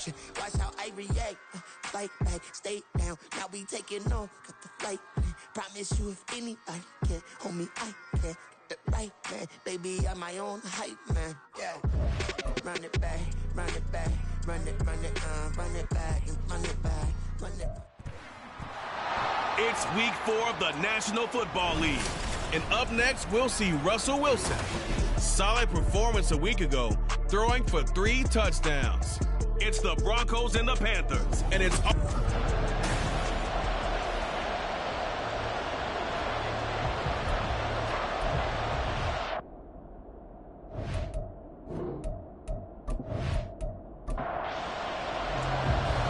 action. Watch how I react. Fight back, stay down. Now we taking off. Got the flight plan. Promise you if anybody can hold me, I can. Get the right man. Baby, I'm my own hype man. Yeah. Run it back, run it back. Run it back, and run it back, run it back. It's week 4 of the National Football League. And up next, we'll see Russell Wilson. Solid performance a week ago, throwing for 3 touchdowns. It's the Broncos and the Panthers, and it's...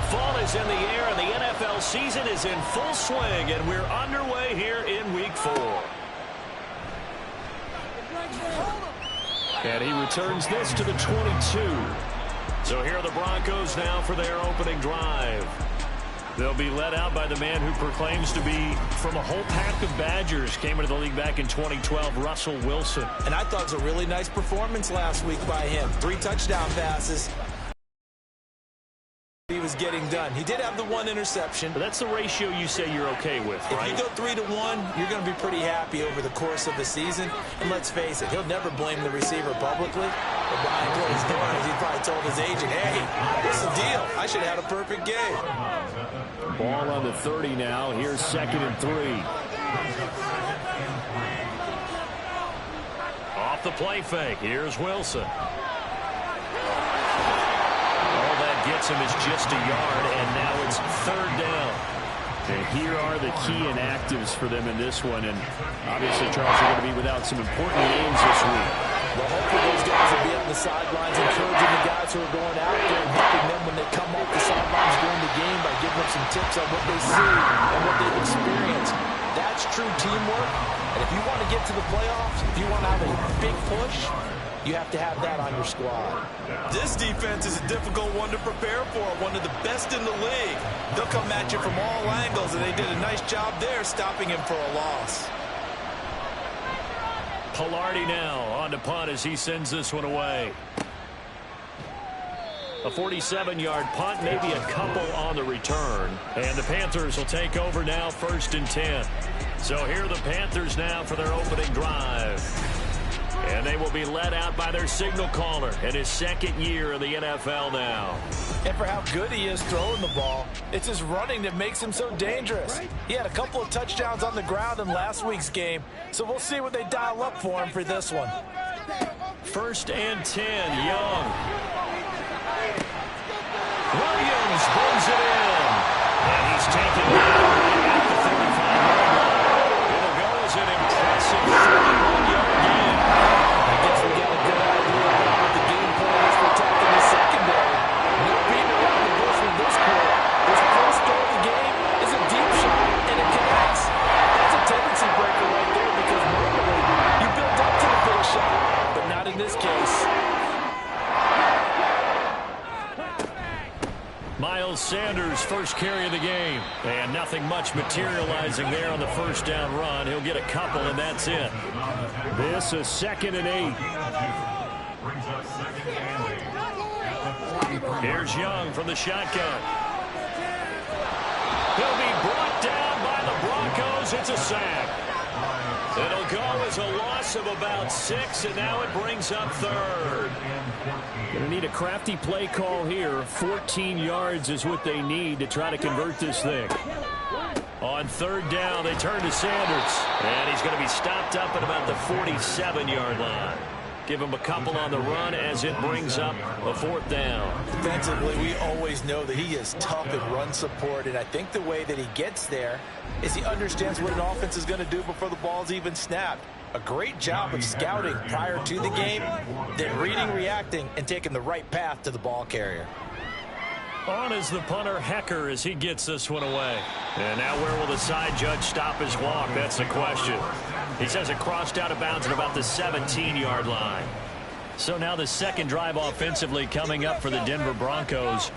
Fall is in the air, and the NFL season is in full swing, and we're underway here in week 4. And he returns this to the 22. So here are the Broncos now for their opening drive. They'll be led out by the man who proclaims to be from a whole pack of Badgers. Came into the league back in 2012, Russell Wilson. And I thought it was a really nice performance last week by him. 3 touchdown passes. He was getting done. He did have the 1 interception. But that's the ratio you say you're okay with, right? If you go 3-to-1, you're going to be pretty happy over the course of the season. And let's face it, he'll never blame the receiver publicly. But behind closed doors, he probably told his agent, hey, what's the deal? I should have had a perfect game. Ball on the 30 now. Here's 2nd and 3. Off the play fake. Here's Wilson. Gets him is just a yard, and now it's 3rd down. And here are the key inactives for them in this one, and obviously, Charles, are going to be without some important names this week. Well, hopefully those guys will be on the sidelines encouraging the guys who are going out there and helping them when they come off the sidelines during the game by giving them some tips on what they see and what they've experienced. That's true teamwork, and if you want to get to the playoffs, if you want to have a big push, you have to have that on your squad. This defense is a difficult one to prepare for, one of the best in the league. They'll come at you from all angles, and they did a nice job there stopping him for a loss. Pilardi now on to punt as he sends this one away. A 47-yard punt, maybe a couple on the return. And the Panthers will take over now, 1st and 10. So here are the Panthers now for their opening drive. And they will be led out by their signal caller in his 2nd year in the NFL now. And for how good he is throwing the ball, it's his running that makes him so dangerous. He had a couple of touchdowns on the ground in last week's game, so we'll see what they dial up for him for this one. 1st and 10, Young. Williams brings it in. And he's taken down at the 35-yard line. It'll go as an impressive 31-yard gain. I guess we got a good idea about what the game plan is for attacking the secondary. No beating around the bush with this quarter. His first throw of the game is a deep shot, and it connects. That's a tendency breaker right there because normally you build up to the big shot, but not in this case. Miles Sanders' first carry of the game. And nothing much materializing there on the 1st down run. He'll get a couple, and that's it. This is 2nd and 8. Here's Young from the shotgun. He'll be brought down by the Broncos. It's a sack. It'll go as a loss of about 6, and now it brings up 3rd. Going to need a crafty play call here. 14 yards is what they need to try to convert this thing. On 3rd down, they turn to Sanders. And he's going to be stopped up at about the 47-yard line. Give him a couple on the run as it brings up a 4th down. Defensively, we always know that he is tough in run support, and I think the way that he gets there is he understands what an offense is going to do before the ball's even snapped. A great job of scouting prior to the game, then reading, reacting, and taking the right path to the ball carrier. On is the punter, Hecker, as he gets this one away. And now where will the side judge stop his walk? That's the question. He says it crossed out of bounds at about the 17-yard line. So now the 2nd drive offensively coming up for the Denver Broncos.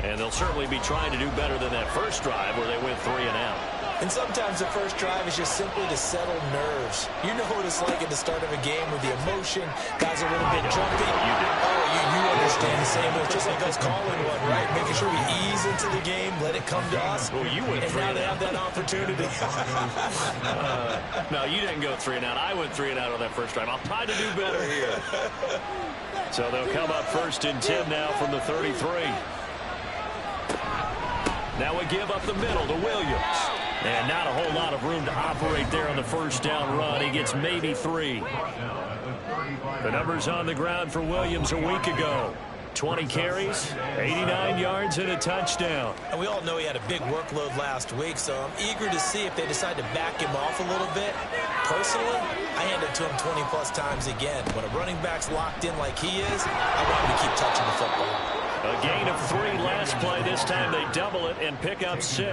And they'll certainly be trying to do better than that first drive where they went 3 and out. And sometimes the first drive is just simply to settle nerves. You know what it's like at the start of a game with the emotion. Guys are a little bit jumpy. You understand the same. It's just like us calling one, right? sure we ease into the game, let it come to us. Well, you went and now they have that opportunity. No, you didn't go 3 and out. I went 3 and out on that first drive. I'll try to do better here. So they'll come up 1st and 10 now from the 33. Now we give up the middle to Williams. And not a whole lot of room to operate there on the first down run. He gets maybe 3. The numbers on the ground for Williams a week ago. 20 carries, 89 yards, and a touchdown. And we all know he had a big workload last week, so I'm eager to see if they decide to back him off a little bit. Personally, I hand it to him 20-plus times again. When a running back's locked in like he is, I want him to keep touching the football. A gain of 3 last play. This time they double it and pick up 6.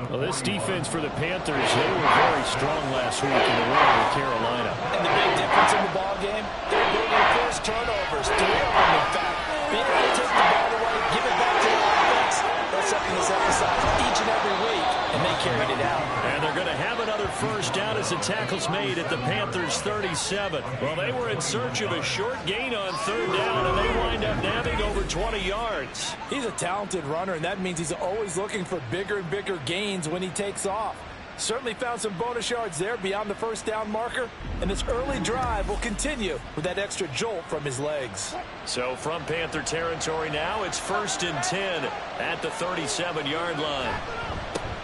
Well, this defense for the Panthers, they were very strong last week in the win with Carolina. And the big difference in the ball game, they're able to force turnovers. 3 of them, in fact. Being able to take the ball away, give it back to the offense, that's something that's emphasized each and every week, and they carried it out. And they're going to have another first down as the tackle's made at the Panthers' 37. Well, they were in search of a short gain on 3rd down, and they wind up nabbing over 20 yards. He's a talented runner, and that means he's always looking for bigger and bigger gains when he takes off. Certainly found some bonus yards there beyond the first down marker, and this early drive will continue with that extra jolt from his legs. So from Panther territory now, it's 1st and 10 at the 37-yard line.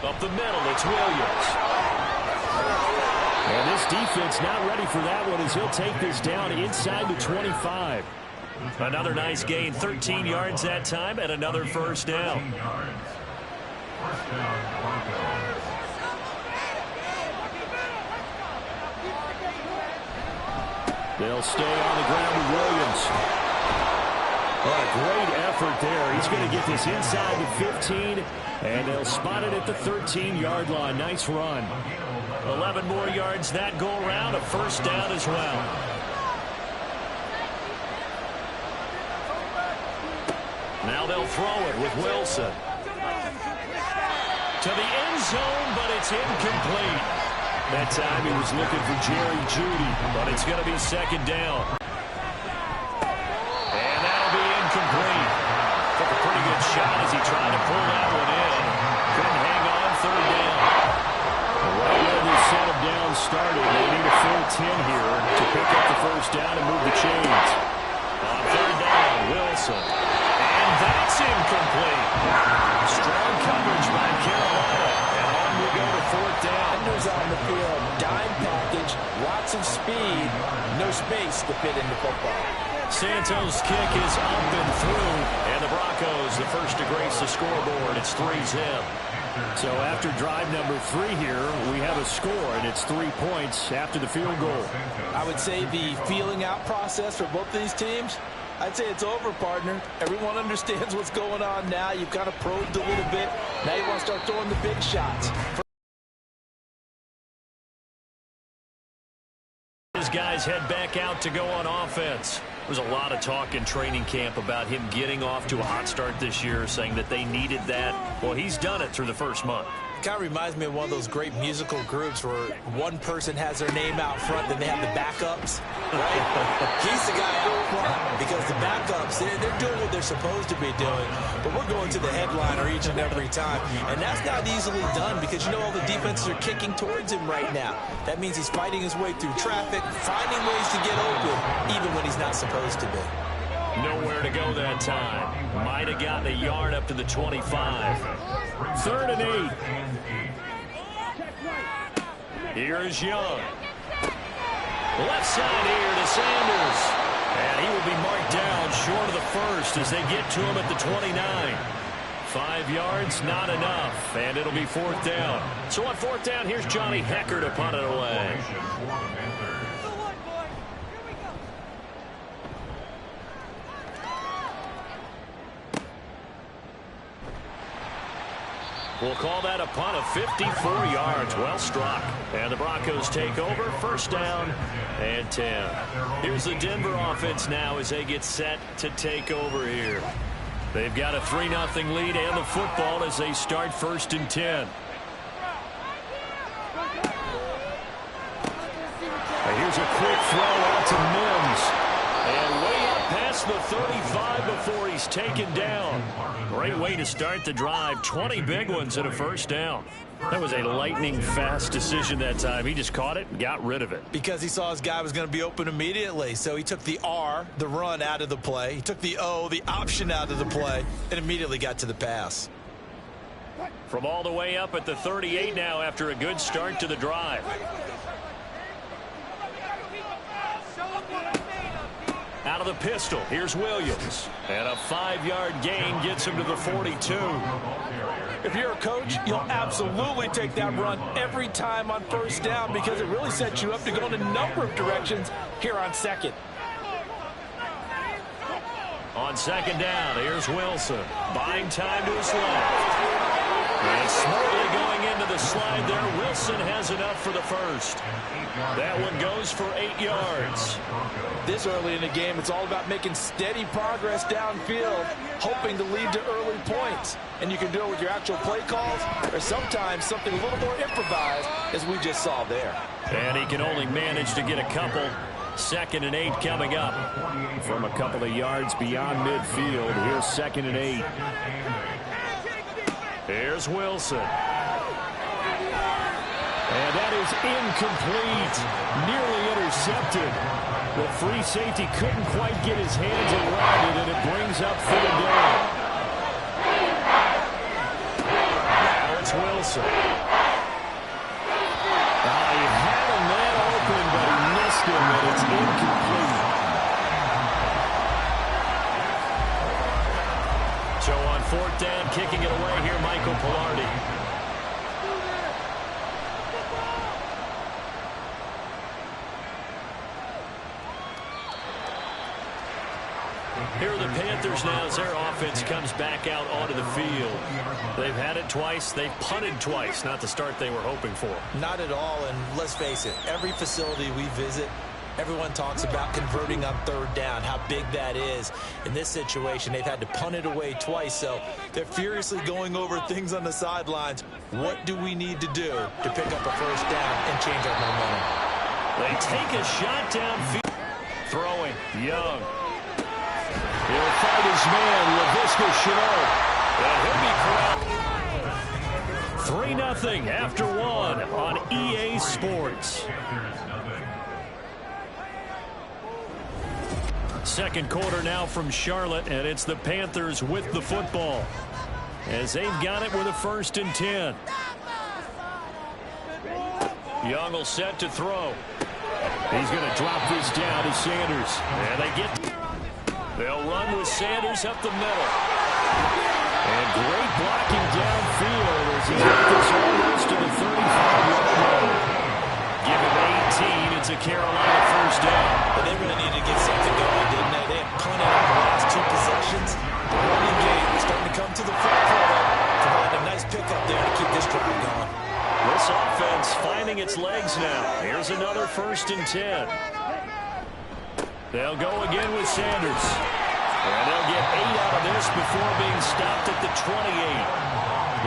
Up the middle, it's Williams. And this defense not ready for that one as he'll take this down inside the 25. Another nice gain, 13 yards that time, and another first down. They'll stay on the ground with Williams. What a great effort there. He's going to get this inside the 15, and they'll spot it at the 13-yard line. Nice run. 11 more yards that go around, a first down as well. Now they'll throw it with Wilson. To the end zone, but it's incomplete. That time he was looking for Jerry Jeudy, but it's going to be 2nd down. And that'll be incomplete. Took a pretty good shot as he tried to pull that one in. Couldn't hang on 3rd down. Right where this set of downs started, they need a full 10 here to pick up the first down and move the chains. On 3rd down, Wilson. And that's incomplete. Strong coverage by Carolina. And on we go to 4th down. On the field, dime package, lots of speed, no space to fit into football. Santos' kick is up and through, and the Broncos the first to grace the scoreboard. It's 3-zip. So after drive number 3 here, we have a score, and it's 3 points after the field goal. I would say the feeling out process for both of these teams, I'd say it's over, partner. Everyone understands what's going on now. You've kind of probed a little bit. Now you want to start throwing the big shots. Guys head back out to go on offense. There's a lot of talk in training camp about him getting off to a hot start this year, saying that they needed that. Well, he's done it through the first month. It kind of reminds me of one of those great musical groups where one person has their name out front, then they have the backups, right? He's the guy out front because the backups, they're doing what they're supposed to be doing, but we're going to the headliner each and every time, and that's not easily done because you know all the defenses are kicking towards him right now. That means he's fighting his way through traffic, finding ways to get open, even when he's not supposed to be. Nowhere to go that time. Might have gotten a yard up to the 25. 3rd and 8. Here is Young. Left side here to Sanders. And he will be marked down short of the first as they get to him at the 29. 5 yards, not enough. And it'll be 4th down. So on 4th down, here's Johnny Hecker to punt it away. We'll call that a punt of 54 yards. Well struck. And the Broncos take over. 1st down and 10. Here's the Denver offense now as they get set to take over here. They've got a 3-0 lead and the football as they start 1st and 10. And here's a quick throw out to Mims. And way up past the 35 before he's taken down. Great way to start the drive. 20 big ones and a first down. That was a lightning-fast decision that time. He just caught it and got rid of it. Because he saw his guy was going to be open immediately. So he took the R, the run, out of the play. He took the O, the option, out of the play, and immediately got to the pass. From all the way up at the 38 now after a good start to the drive. Out of the pistol, here's Williams. And a 5-yard gain gets him to the 42. If you're a coach, you'll absolutely take that run every time on first down because it really sets you up to go in a number of directions here on second. On second down, here's Wilson. Buying time to his left. And smartly going into the slide there, Wilson has enough for the first. That one goes for 8 yards. This early in the game, it's all about making steady progress downfield, hoping to lead to early points. And you can do it with your actual play calls or sometimes something a little more improvised, as we just saw there. And he can only manage to get a couple. 2nd and 8 coming up. From a couple of yards beyond midfield, here's 2nd and 8. Here's Wilson. And that is incomplete. Nearly intercepted. The free safety couldn't quite get his hands around it, and it brings up 3rd down. Now it's Wilson. He had a man open, but he missed him, and it's incomplete. So on 4th down, kicking it away here, Michael Pilardi. Here are the Panthers now as their offense comes back out onto the field. They've had it twice. They've punted twice. Not the start they were hoping for. Not at all, and let's face it, every facility we visit, everyone talks about converting on 3rd down, how big that is. In this situation, they've had to punt it away twice, so they're furiously going over things on the sidelines. What do we need to do to pick up a first down and change our momentum? They take a shot downfield. Throwing, Young. He'll fight his man, Laviska Shenault. And he'll be correct. 3-0 after 1 on EA Sports. Second quarter now from Charlotte, and it's the Panthers with the football as they've got it with a 1st and 10. Young will set to throw. He's going to drop this down to Sanders. And they'll run with Sanders up the middle. And great blocking downfield as he got this almost to the 35-yard line. Give him 18. It's a Carolina first down. But they really needed to get something going, didn't they? They had punted on the last 2 possessions. The running game is starting to come to the forefront, providing a nice pickup there to keep this drive going. This offense finding its legs now. Here's another 1st and 10. They'll go again with Sanders. And they'll get 8 out of this before being stopped at the 28.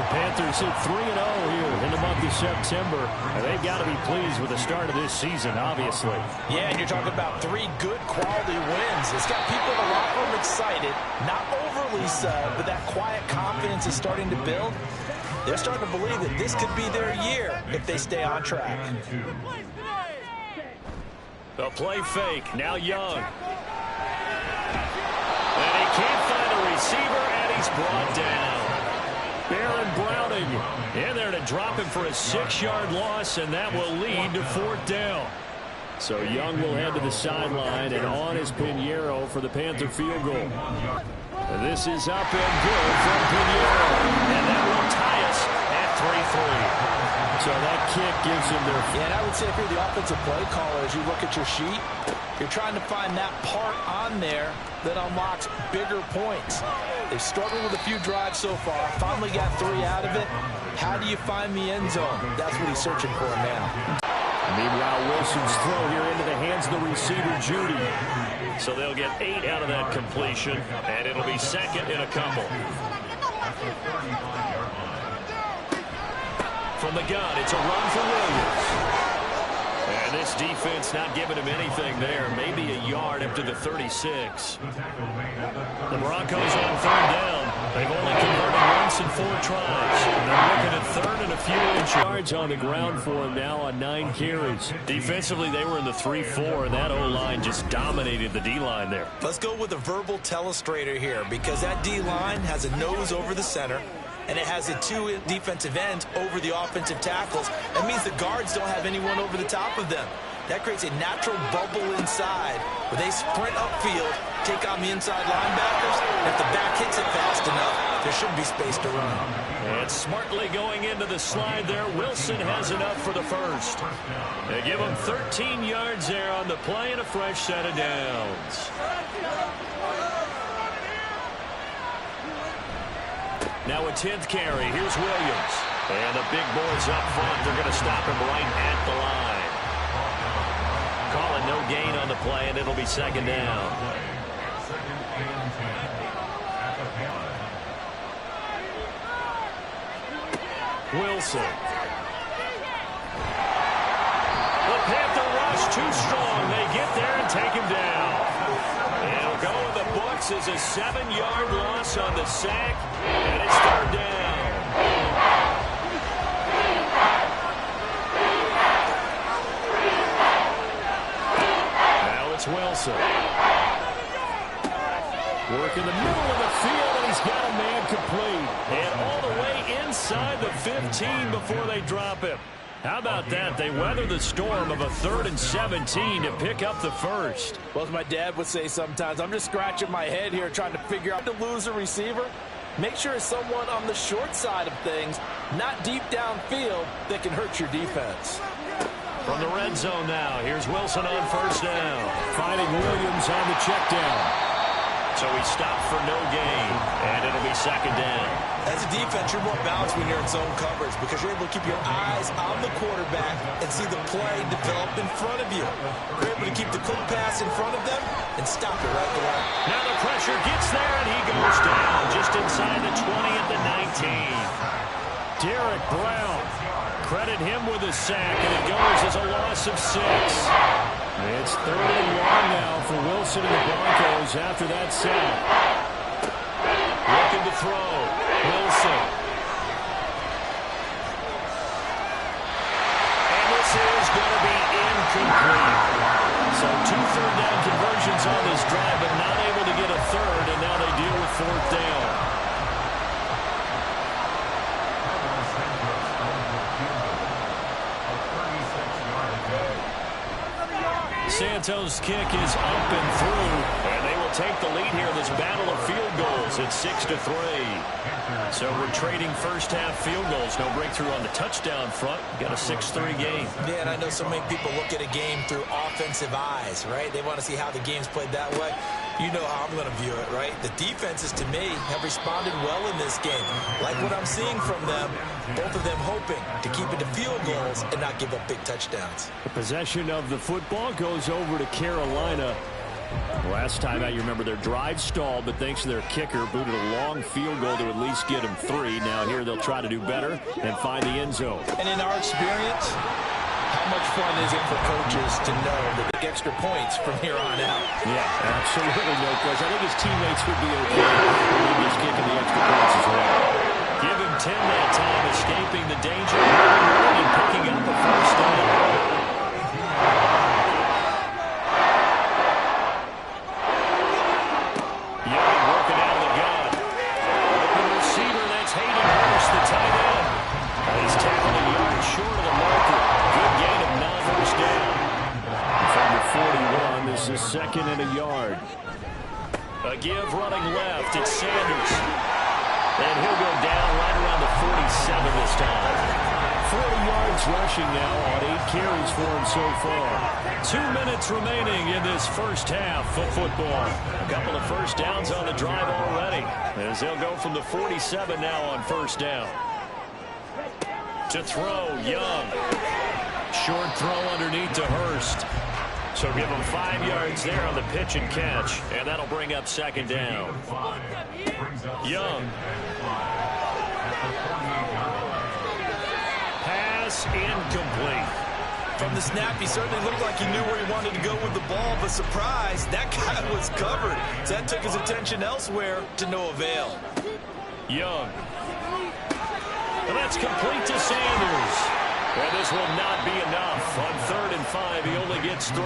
The Panthers hit 3-0 here in the month of September, and they've got to be pleased with the start of this season, obviously. Yeah, and you're talking about 3 good quality wins. It's got people in the locker room excited, not overly so, but that quiet confidence is starting to build. They're starting to believe that this could be their year if they stay on track. The play fake, now Young. And he can't find a receiver, and he's brought down. Baron Browning in there to drop him for a 6-yard loss, and that will lead to 4th down. So Young will head to the sideline, and on is Pinheiro for the Panther field goal. This is up and good from Pinheiro, and that will tie us at 3-3. So that kick gives them their... Yeah, and I would say if you're the offensive play caller, as you look at your sheet, you're trying to find that part on there that unlocks bigger points. They've struggled with a few drives so far, finally got 3 out of it. How do you find the end zone? That's what he's searching for now. Meanwhile, Wilson's throw here into the hands of the receiver, Judy. So they'll get 8 out of that completion, and it'll be 2nd and a couple. From the gun, it's a run for Williams. And this defense not giving him anything there. Maybe a yard up to the 36. The Broncos on third down. They've only converted once in 4 tries. They're looking at third and a few yards on the ground for him now on 9 carries. Defensively, they were in the 3-4, and that O-line just dominated the D-line there. Let's go with a verbal telestrator here, because that D-line has a nose over the center, and it has the 2 defensive ends over the offensive tackles. That means the guards don't have anyone over the top of them. That creates a natural bubble inside where they sprint upfield, take on the inside linebackers, and if the back hits it fast enough, there should be space to run. And smartly going into the slide there, Wilson has enough for the first. They give him 13 yards there on the play and a fresh set of downs. Now a 10th carry. Here's Williams. And the big boys up front. They're going to stop him right at the line. Calling no gain on the play, and it'll be second down. Wilson. The Panther rush too strong. They get there and take him down. It'll go in the books as a 7-yard loss on the sack, and it's third down. Now it's Wilson. Work in the middle of the field, and he's got a man complete. And all the way inside the 15 before they drop him. How about that? They weather the storm of a 3rd and 17 to pick up the first. Well, as my dad would say sometimes, I'm just scratching my head here trying to figure out to lose a receiver. Make sure it's someone on the short side of things, not deep downfield, that can hurt your defense. From the red zone now, here's Wilson on first down. Finding Williams on the check down. So he stopped for no gain, and it'll be second down. As a defense, you're more balanced when you're in zone coverage because you're able to keep your eyes on the quarterback and see the play develop in front of you. You're able to keep the quick pass in front of them and stop it right there. Now the pressure gets there, and he goes down just inside the 20 at the 19. Derek Brown. Credit him with a sack, and it goes as a loss of 6. It's 3rd and long now for Wilson and the Broncos after that sack. Looking to throw. Wilson. And this is going to be incomplete. So 2 third down conversions on this drive, but not able to get a third, and now they deal with 4th down. Santos' kick is up and through, and they will take the lead here in this battle of field goals at 6-3. So we're trading first-half field goals. No breakthrough on the touchdown front. Got a 6-3 game. Yeah, and I know so many people look at a game through offensive eyes, right? They want to see how the game's played that way. You know how I'm going to view it, right? The defenses, to me, have responded well in this game. Like what I'm seeing from them, both of them hoping to keep it to field goals and not give up big touchdowns. The possession of the football goes over to Carolina. Last time out, you remember their drive stalled, but thanks to their kicker, booted a long field goal to at least get them 3. Now here they'll try to do better and find the end zone. And in our experience, how much fun is it for coaches to know the big extra points from here on out? Yeah, absolutely no question. I think his teammates would be okay with just kicking the extra points as well. Give him 10 that time, escaping the danger and picking up the first down. A 2nd and a yard. A give running left. It's Sanders. And he'll go down right around the 47 this time. 40 yards rushing now on 8 carries for him so far. 2 minutes remaining in this first half of football. A couple of first downs on the drive already, as they'll go from the 47 now on first down. To throw, Young. Short throw underneath to Hurst. So give him 5 yards there on the pitch and catch, and that'll bring up second down. Young. Pass incomplete. From the snap, he certainly looked like he knew where he wanted to go with the ball, but surprise, that guy was covered. So that took his attention elsewhere to no avail. Young. And that's complete to Sanders. And this will not be enough. On 3rd and 5, he only gets 3.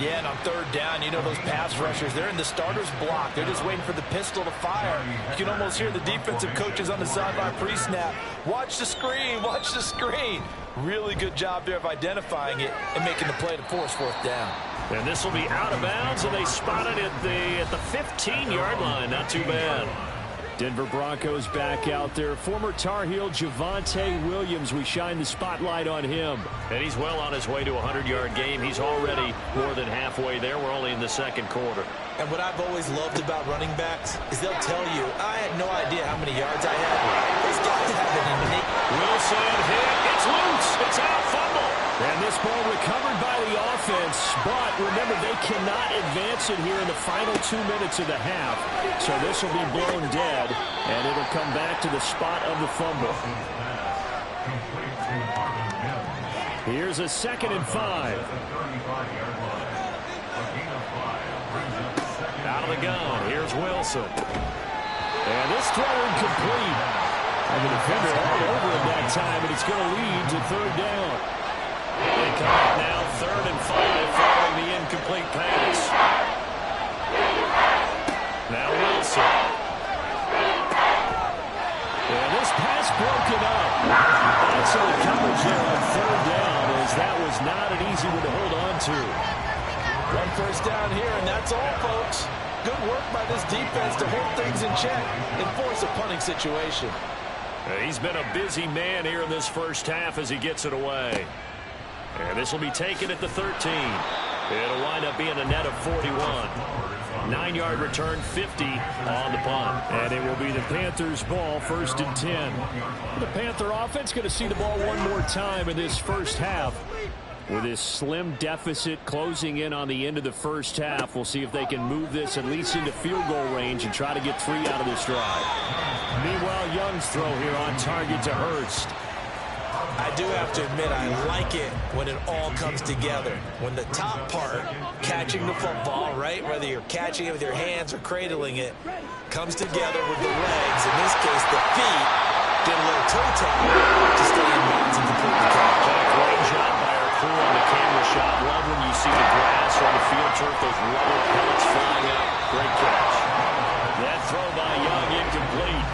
Yeah, and on 3rd down, you know those pass rushers, they're in the starter's block. They're just waiting for the pistol to fire. You can almost hear the defensive coaches on the sideline pre-snap. Watch the screen, watch the screen. Really good job there of identifying it and making the play to force 4th down. And this will be out of bounds, and they spot it at the 15-yard line. Not too bad. Denver Broncos back out there. Former Tar Heel Javonte Williams. We shine the spotlight on him. And he's well on his way to a 100-yard game. He's already more than halfway there. We're only in the 2nd quarter. And what I've always loved about running backs is they'll tell you, I had no idea how many yards I had. These guys have an innate. Wilson hit. It's loose. It's out. Fumble. And this ball recovered by the offense. But remember, they cannot advance it here in the final 2 minutes of the half. So this will be blown dead. And it'll come back to the spot of the fumble. Here's a 2nd and 5. Out of the gun. Here's Wilson. And this throw incomplete. And the defender all over it that time, and it's going to lead to 3rd down. They come up now 3rd and 5 following the incomplete pass. Now Wilson. And this pass broken up. Excellent coverage there on 3rd down, as that was not an easy one to hold on to. 1 first down here, and that's all, folks. Good work by this defense to hold things in check and force a punting situation. He's been a busy man here in this first half as he gets it away. And this will be taken at the 13. It'll wind up being a net of 41. 9-yard return, 50 on the punt. And it will be the Panthers' ball, 1st and 10. The Panther offense going to see the ball one more time in this first half. With this slim deficit closing in on the end of the first half, we'll see if they can move this at least into field goal range and try to get 3 out of this drive. Meanwhile, Young's throw here on target to Hurst. I do have to admit, I like it when it all comes together. When the top part, catching the football, right, whether you're catching it with your hands or cradling it, comes together with the legs, in this case the feet, get a little toe tap to stay in bounds and complete the catch. Great job by our crew on the camera shot. Love when you see the grass on the field turf, those rubber pellets flying up. Great catch. That throw by Young incomplete.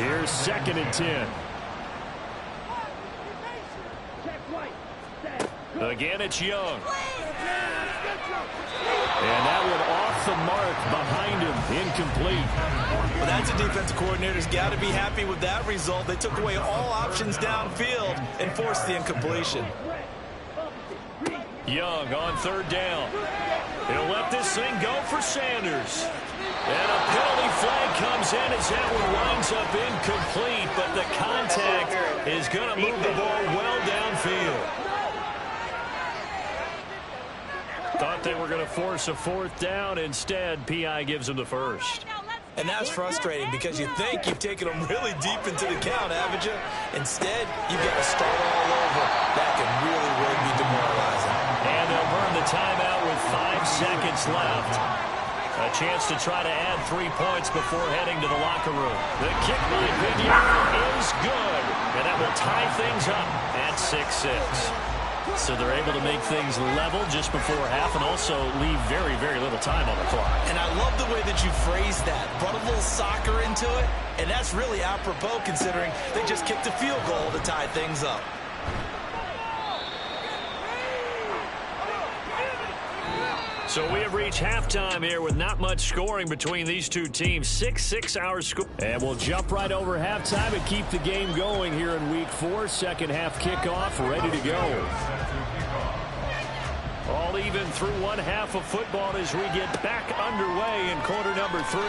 Here's 2nd and 10. Again, it's Young. And that one off the mark behind him, incomplete. Well, that's a defensive coordinator's got to be happy with that result. They took away all options downfield and forced the incompletion. Young on 3rd down. He'll let this thing go for Sanders. And a penalty flag comes in as that one winds up incomplete, but the contact is going to move the ball well downfield. Thought they were going to force a 4th down. Instead, P.I. gives them the first. And that's frustrating because you think you've taken them really deep into the count, haven't you? Instead, you've got to start all over. That can really, really be demoralizing. And they'll burn the timeout with 5 seconds left. A chance to try to add 3 points before heading to the locker room. The kick by Vigneault is good. And that will tie things up at 6-6. So they're able to make things level just before half and also leave very, very little time on the clock. And I love the way that you phrased that. Brought a little soccer into it, and that's really apropos considering they just kicked a field goal to tie things up. So we have reached halftime here with not much scoring between these two teams. 6 hours score. And we'll jump right over halftime and keep the game going here in Week 4. Second half kickoff ready to go. All even through one half of football as we get back underway in quarter number 3.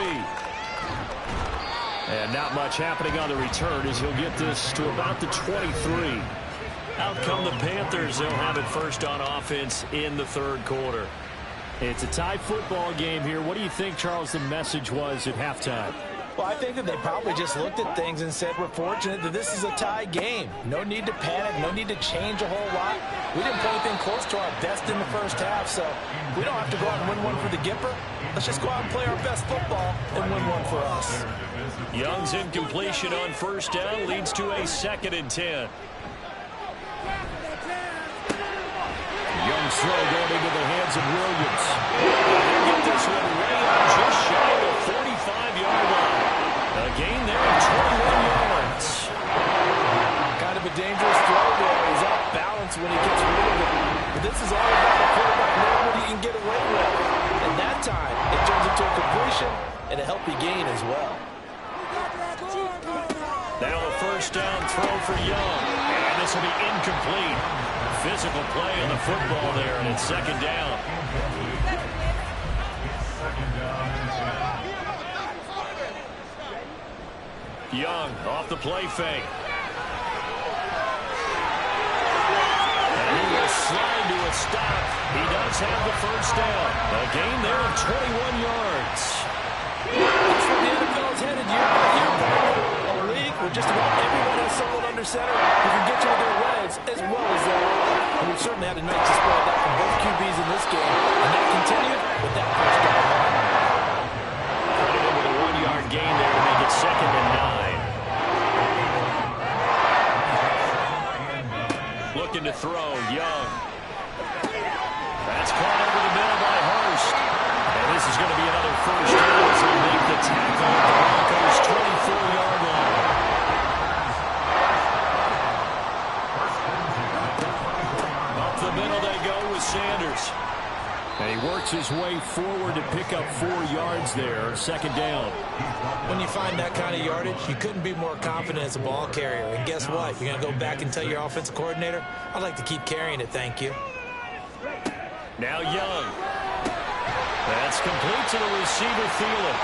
And not much happening on the return as he'll get this to about the 23. Out come the Panthers. They'll have it first on offense in the 3rd quarter. It's a tie football game here. What do you think, Charles, the message was at halftime? Well, I think that they probably just looked at things and said, we're fortunate that this is a tie game. No need to panic, no need to change a whole lot. We didn't play anything close to our best in the first half, so we don't have to go out and win one for the Gipper. Let's just go out and play our best football and win one for us. Young's incompletion on first down leads to a 2nd and 10. Young's throw going into the hands of Williams. They get this one way up just shy of the 45-yard line. A gain there of 21 yards. Kind of a dangerous throw there. He's off balance when he gets rid of it. But this is all about a quarterback knowing what he can get away with. And that time, it turns into a completion and a healthy gain as well. Now a first down throw for Young. And this will be incomplete. Physical play on the football there, and it's 2nd down. Young off the play fake. And he will slide to a stop. He does have the first down. A gain there of 21 yards. That's where the NFL is headed year by year. A league where just about everyone has someone under center who can get you with their legs as well as their arms. And we certainly had a nice display of that from both QBs in this game. And that continued with that first down. Credited with a 1-yard gain there to make it 2nd and 9. Looking to throw, Young. That's caught over the middle by Hurst. And this is going to be another first down as they make the tackle at the Broncos' 24-yard line. Up the middle they go with Sanders. And he works his way forward to pick up 4 yards there. 2nd down. When you find that kind of yardage, you couldn't be more confident as a ball carrier. And guess what? You're going to go back and tell your offensive coordinator, I'd like to keep carrying it, thank you. Now Young. That's complete to the receiver, Thielen.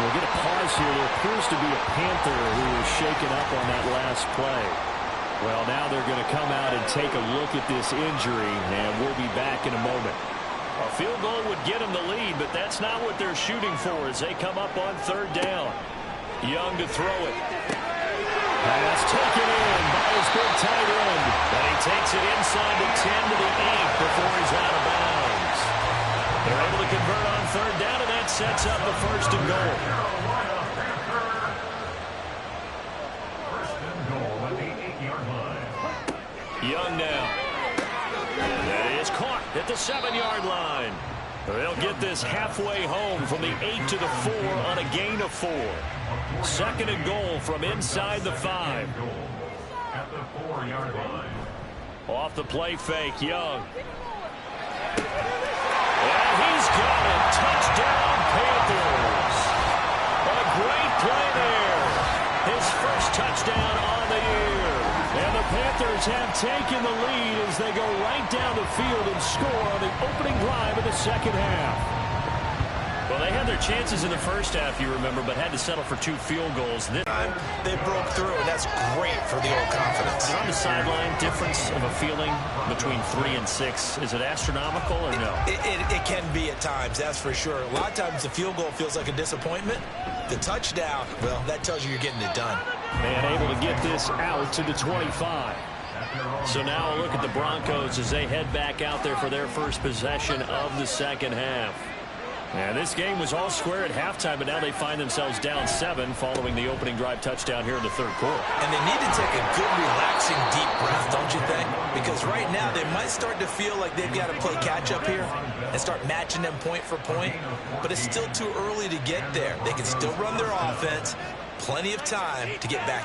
We'll get a pause here. There appears to be a Panther who was shaken up on that last play. Well, now they're going to come out and take a look at this injury, and we'll be back in a moment. A field goal would get them the lead, but that's not what they're shooting for as they come up on 3rd down. Young to throw it. Pass taken in by his big tight end. And he takes it inside the 10 to the 8 before he's out of bounds. They're able to convert on 3rd down, and that sets up the 1st and goal. Young now. That is caught at the 7-yard line. They'll get this halfway home from the 8 to the 4 on a gain of 4. 2nd and goal from inside the 5. At the 4-yard line. Off the play fake, Young. And he's got it. Touchdown, Panthers. A great play there. His first touchdown on the year. And the Panthers have taken the lead as they go right down the field and score on the opening drive of the 2nd half. Well, they had their chances in the first half, you remember, but had to settle for 2 field goals. This time, they broke through, and that's great for the old confidence. On the sideline, difference of a feeling between 3 and 6. Is it astronomical or no? It can be at times, that's for sure. A lot of times the field goal feels like a disappointment. The touchdown, well, that tells you you're getting it done. And able to get this out to the 25. So now a look at the Broncos as they head back out there for their first possession of the 2nd half. And this game was all square at halftime, but now they find themselves down 7 following the opening drive touchdown here in the 3rd quarter. And they need to take a good, relaxing, deep breath, don't you think? Because right now they might start to feel like they've got to play catch-up here and start matching them point for point. But it's still too early to get there. They can still run their offense. Plenty of time to get back in.